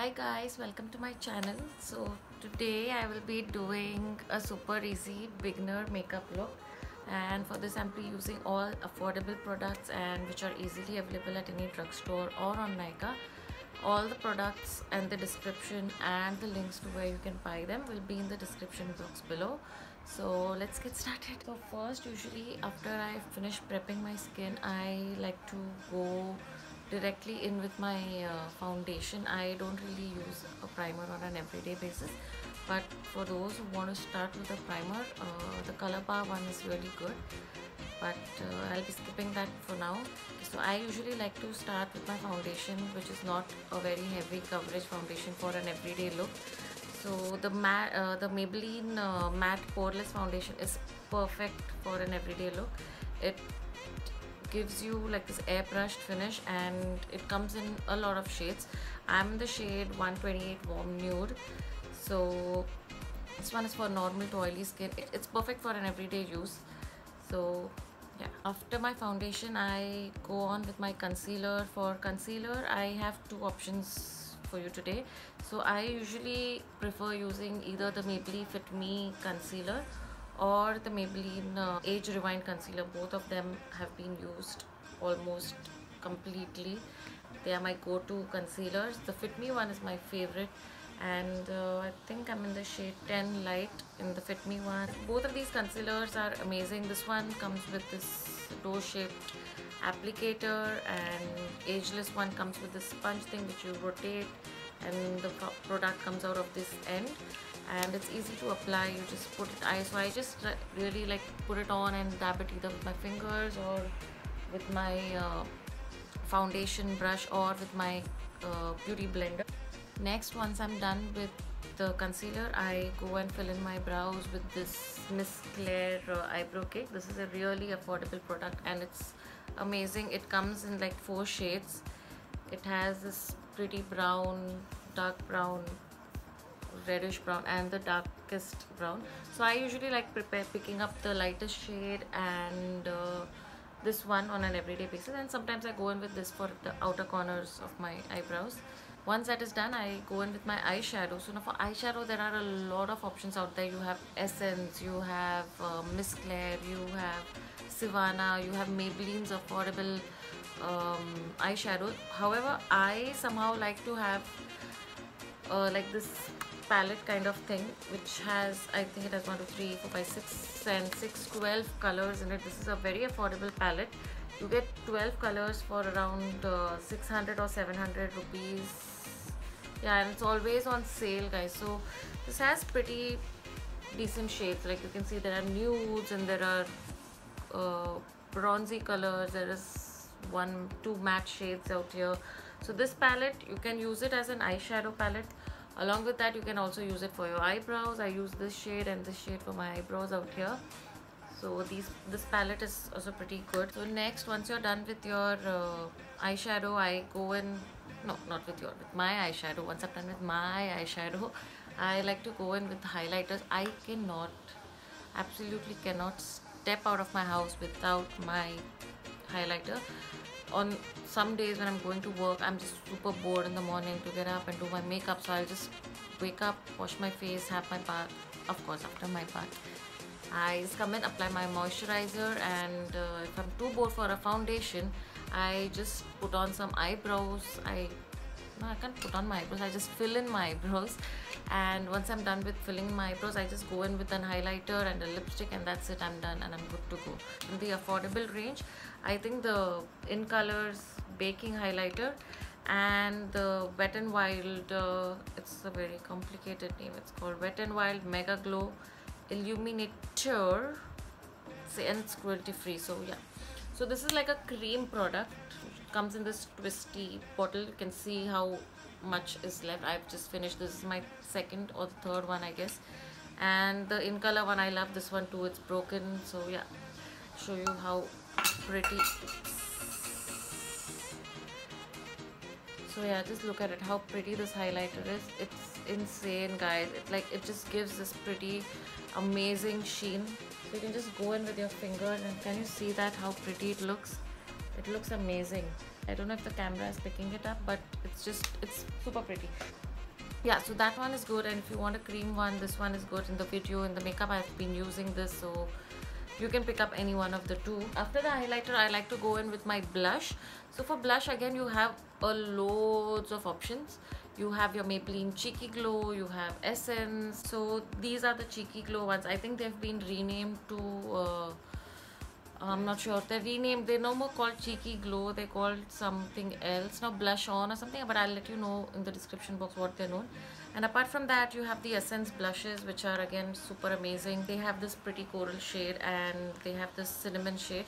Hi guys, welcome to my channel. So today I will be doing a super easy beginner makeup look, and for this I'm be using all affordable products and which are easily available at any drugstore or on Nykaa. All the products and the description and the links to where you can buy them will be in the description box below. So let's get started. So first, usually after I finish prepping my skin, I like to go directly in with my foundation. I don't really use a primer on an everyday basis, but for those who want to start with a primer, the Color Bar one is really good, but I'll be skipping that for now. So I usually like to start with my foundation, which is not a very heavy coverage foundation for an everyday look. So the Maybelline matte poreless foundation is perfect for an everyday look. It gives you like this airbrushed finish and it comes in a lot of shades. I'm in the shade 128 Warm Nude. So this one is for normal to oily skin. It's perfect for an everyday use. So yeah, after my foundation I go on with my concealer. For concealer I have two options for you today. So I usually prefer using either the Maybelline Fit Me concealer or the Maybelline Age Rewind concealer. Both of them have been used almost completely. They are my go-to concealers. The Fit Me one is my favorite, and I think I'm in the shade 10 light in the Fit Me one. Both of these concealers are amazing. This one comes with this door-shaped applicator, and Ageless one comes with this sponge thing which you rotate and the product comes out of this end, and it's easy to apply. You just put it. So I just really like put it on and dab it either with my fingers or with my foundation brush or with my beauty blender. Next, once I'm done with the concealer, I go and fill in my brows with this Miss Claire eyebrow cake. This is a really affordable product and it's amazing. It comes in like 4 shades. It has this pretty brown, dark brown, reddish brown and the darkest brown. So I usually like picking up the lightest shade and this one on an everyday basis, and sometimes I go in with this for the outer corners of my eyebrows. Once that is done, I go in with my eyeshadow. So now for eyeshadow there are a lot of options out there. You have Essence, you have Miss Claire, you have Savannah, you have Maybelline's affordable eyeshadow. However, I somehow like to have like this palette kind of thing, which has, I think it has 1 2 3 4 5 6 and 6 12 colors in it. This is a very affordable palette. You get 12 colors for around 600 or 700 rupees. Yeah, and it's always on sale, guys. So this has pretty decent shades. Like you can see there are nudes and there are bronzy colors. There is 2 matte shades out here. So this palette, you can use it as an eyeshadow palette. Along with that, you can also use it for your eyebrows. I use this shade and this shade for my eyebrows out here. So this palette is also pretty good. So next, once you're done with your eyeshadow, I go in, no, not with my eyeshadow. Once I'm done with my eyeshadow, I like to go in with highlighters. I absolutely cannot step out of my house without my highlighter. On some days when I'm going to work, I'm just super bored in the morning to get up and do my makeup. So I'll just wake up, wash my face, have my bath. Of course, after my bath, I just come in, apply my moisturizer, and if I'm too bored for a foundation, I just put on some eyebrows. No, I can't put on my eyebrows. I just fill in my eyebrows, and once I'm done with filling my eyebrows, I just go in with an highlighter and a lipstick, and that's it. I'm done and I'm good to go. In the affordable range, I think the In Colors Baking Highlighter and the Wet n Wild, it's a very complicated name. It's called Wet n Wild MegaGlo Illuminator, and it's cruelty free. So yeah, so this is like a cream product. Comes in this twisty bottle. You can see how much is left. I've just finished. This is my second or the third one, I guess. And the In Color one, I love this one too. It's broken. So yeah, show you how pretty. So yeah, just look at it, how pretty this highlighter is. It's insane, guys. It just gives this pretty amazing sheen. So you can just go in with your finger, and can you see that, how pretty it looks? It looks amazing. I don't know if the camera is picking it up, but it's super pretty. yeah, so that one is good. And if you want a cream one, this one is good. In the video, in the makeup, I've been using this, so you can pick up any one of the two. After the highlighter, I like to go in with my blush. So for blush, again, you have a loads of options. You have your Maybelline Cheeky Glow, you have Essence. So these are the Cheeky Glow ones. I think they've been renamed to I'm not sure, they're renamed. They're no more called Cheeky Glow, they're called something else now, Blush On or something, but I'll let you know in the description box what they're known. And apart from that, you have the Essence blushes, which are again super amazing. They have this pretty coral shade and they have this cinnamon shade.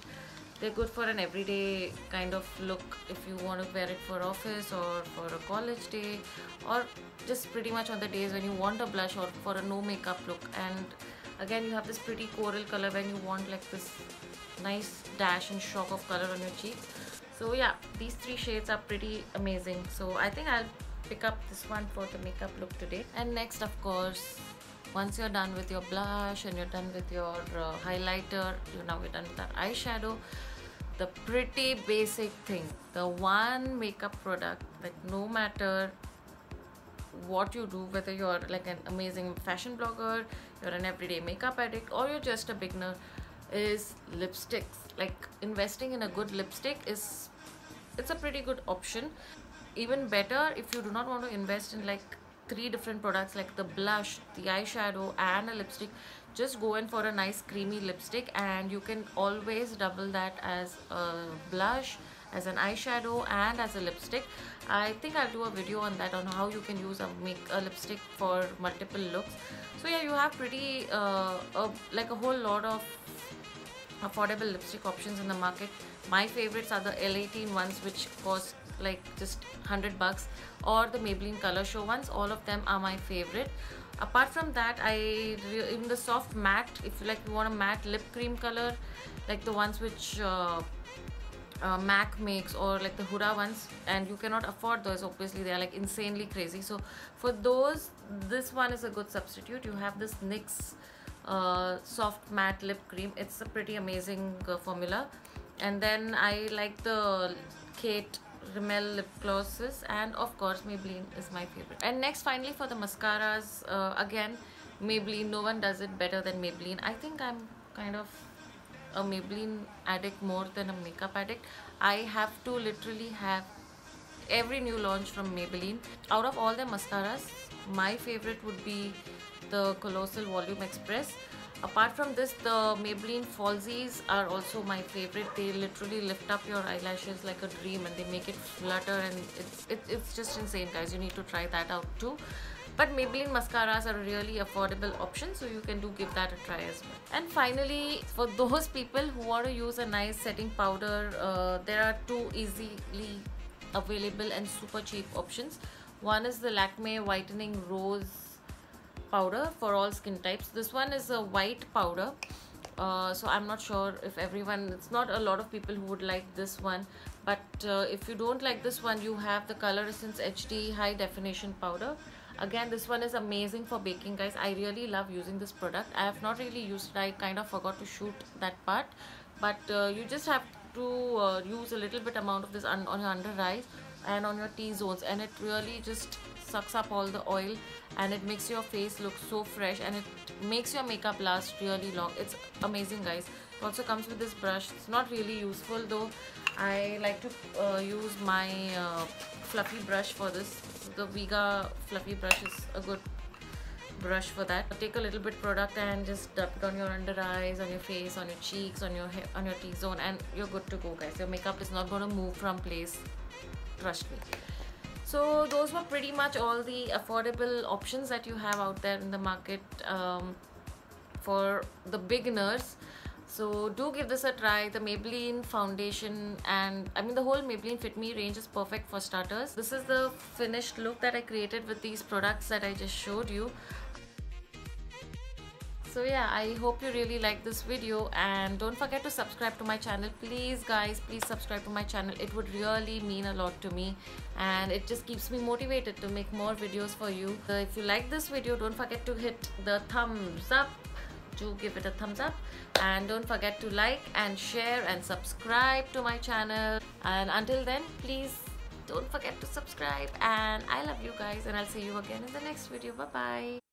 They're good for an everyday kind of look if you want to wear it for office or for a college day, or just pretty much on the days when you want a blush or for a no makeup look. And again, you have this pretty coral color when you want like this nice dash and shock of color on your cheeks. So yeah, these three shades are pretty amazing. So I think I'll pick up this one for the makeup look today. And next, of course, once you're done with your blush and you're done with your highlighter, now we're done with our eyeshadow, the pretty basic thing, the one makeup product that no matter what you do, whether you're like an amazing fashion blogger, you're an everyday makeup addict, or you're just a beginner, is lipsticks. Like, investing in a good lipstick it's a pretty good option. Even better if you do not want to invest in like 3 different products like the blush, the eyeshadow and a lipstick. Just go in for a nice creamy lipstick and you can always double that as a blush, as an eyeshadow and as a lipstick. I think I'll do a video on that, on how you can use a lipstick for multiple looks. So yeah, you have pretty like a whole lot of affordable lipstick options in the market. My favorites are the L18 ones, which cost like just $100, or the Maybelline Color Show ones. All of them are my favorite. Apart from that, even the soft matte, if you want a matte lip cream color, like the ones which MAC makes, or like the Huda ones, and you cannot afford those, obviously they are like insanely crazy. So for those, this one is a good substitute. You have this NYX soft matte lip cream. It's a pretty amazing formula. And then I like the Kate Rimmel lip glosses, and of course Maybelline is my favorite. And next, finally, for the mascaras, again Maybelline. No one does it better than Maybelline. I think I'm kind of a Maybelline addict more than a makeup addict. I have to literally have every new launch from Maybelline. Out of all the mascaras, my favorite would be the Colossal Volume Express. Apart from this, the Maybelline Falsies are also my favorite. They literally lift up your eyelashes like a dream and they make it flutter, and it's just insane, guys. You need to try that out too. But Maybelline mascaras are a really affordable option, so you can give that a try as well. And finally, for those people who want to use a nice setting powder, there are 2 easily available and super cheap options. One is the Lakme Whitening Rose powder for all skin types. This one is a white powder, so I'm not sure if it's not a lot of people who would like this one, but if you don't like this one, you have the Coloressence HD High Definition powder. Again, this one is amazing for baking, guys. I really love using this product. I have not really used it. I kind of forgot to shoot that part, but you just have to use a little bit amount of this on your under eyes and on your T-zones, and it really just sucks up all the oil and it makes your face look so fresh, and it makes your makeup last really long. It's amazing, guys. It also comes with this brush. It's not really useful though. I like to use my fluffy brush for this. The Vega fluffy brush is a good brush for that. Take a little bit product and just dab it on your under eyes, on your face, on your cheeks, on your hair, on your T-zone, and you're good to go, guys. Your makeup is not going to move from place, trust me. So those were pretty much all the affordable options that you have out there in the market for the beginners. So do give this a try. The Maybelline foundation, and I mean the whole Maybelline Fit Me range is perfect for starters. This is the finished look that I created with these products that I just showed you. So yeah, I hope you really like this video, and don't forget to subscribe to my channel. Please guys, please subscribe to my channel. It would really mean a lot to me, and it just keeps me motivated to make more videos for you. If you like this video, don't forget to hit the thumbs up. Do give it a thumbs up, and don't forget to like and share and subscribe to my channel. And until then, please don't forget to subscribe, and I love you guys, and I'll see you again in the next video. Bye bye.